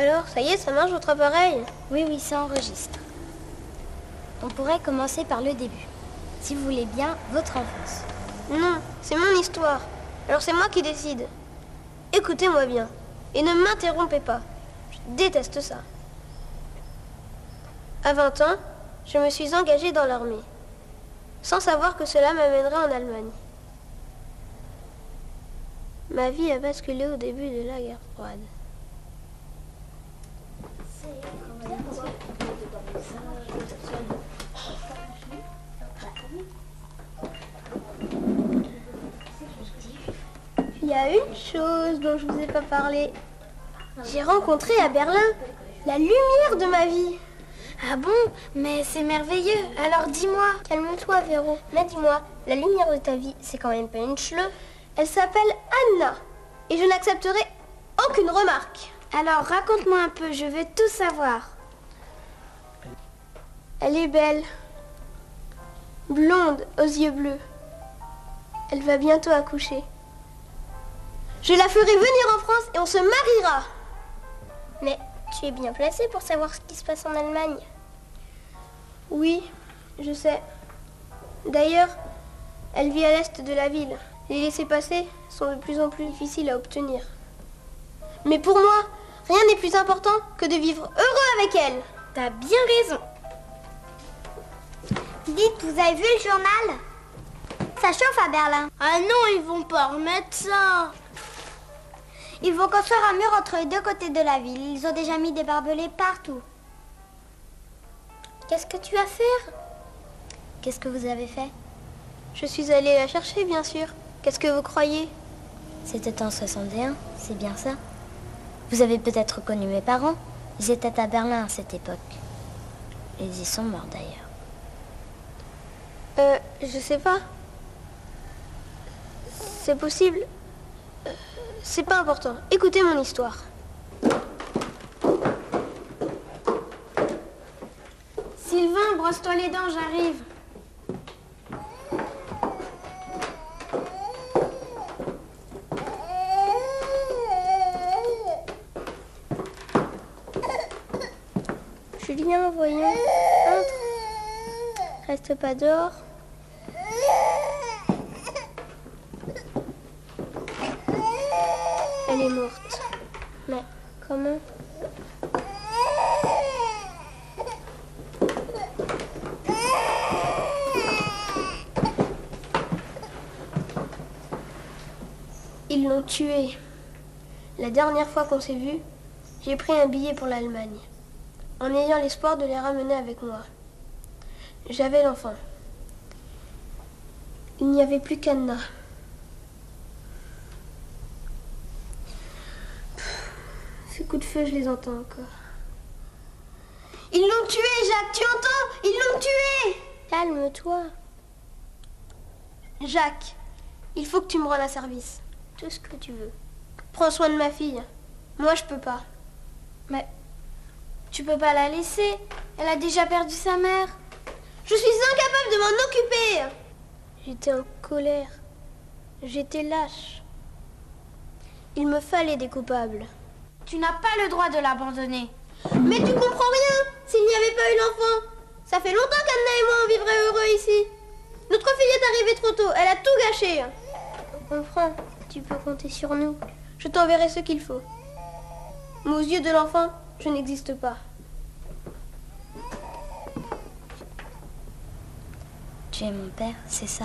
Alors, ça y est, ça marche votre appareil? Oui, oui, ça enregistre. On pourrait commencer par le début. Si vous voulez bien, votre enfance. Non, c'est mon histoire. Alors c'est moi qui décide. Écoutez-moi bien. Et ne m'interrompez pas. Je déteste ça. À 20 ans, je me suis engagée dans l'armée. Sans savoir que cela m'amènerait en Allemagne. Ma vie a basculé au début de la guerre froide. Il y a une chose dont je vous ai pas parlé. J'ai rencontré à Berlin la lumière de ma vie. Ah bon? Mais c'est merveilleux. Alors dis-moi. Calme-toi, Véro. Mais dis-moi, la lumière de ta vie, c'est quand même pas une chleu. Elle s'appelle Anna. Et je n'accepterai aucune remarque. Alors raconte-moi un peu, je veux tout savoir. Elle est belle. Blonde, aux yeux bleus. Elle va bientôt accoucher. Je la ferai venir en France et on se mariera. Mais tu es bien placée pour savoir ce qui se passe en Allemagne. Oui, je sais. D'ailleurs, elle vit à l'est de la ville. Les laissez-passer sont de plus en plus difficiles à obtenir. Mais pour moi, rien n'est plus important que de vivre heureux avec elle. T'as bien raison. Dites, vous avez vu le journal? Ça chauffe à Berlin. Ah non, ils vont pas remettre ça. Ils vont construire un mur entre les deux côtés de la ville. Ils ont déjà mis des barbelés partout. Qu'est-ce que tu vas faire? Qu'est-ce que vous avez fait? Je suis allée la chercher, bien sûr. Qu'est-ce que vous croyez? C'était en 61, c'est bien ça? Vous avez peut-être connu mes parents. Ils étaient à Berlin à cette époque. Ils y sont morts d'ailleurs. Je sais pas. C'est possible. C'est pas important. Écoutez mon histoire. Sylvain, brosse-toi les dents, j'arrive. Julien, voyons. Entre. Reste pas dehors. Elle est morte. Mais comment? Ils l'ont tuée. La dernière fois qu'on s'est vus, j'ai pris un billet pour l'Allemagne, en ayant l'espoir de les ramener avec moi. J'avais l'enfant. Il n'y avait plus qu'Anna. Ces coups de feu, je les entends encore. Ils l'ont tué, Jacques, tu entends? Ils l'ont tué! Calme-toi. Jacques, il faut que tu me rendes un service. Tout ce que tu veux. Prends soin de ma fille. Moi, je peux pas. Mais tu peux pas la laisser. Elle a déjà perdu sa mère. Je suis incapable de m'en occuper. J'étais en colère. J'étais lâche. Il me fallait des coupables. Tu n'as pas le droit de l'abandonner. Mais tu comprends rien. S'il n'y avait pas eu l'enfant, ça fait longtemps qu'Anna et moi on vivrait heureux ici. Notre fille est arrivée trop tôt. Elle a tout gâché. On comprend. Tu peux compter sur nous. Je t'enverrai ce qu'il faut. Mais aux yeux de l'enfant, je n'existe pas. Tu es mon père, c'est ça?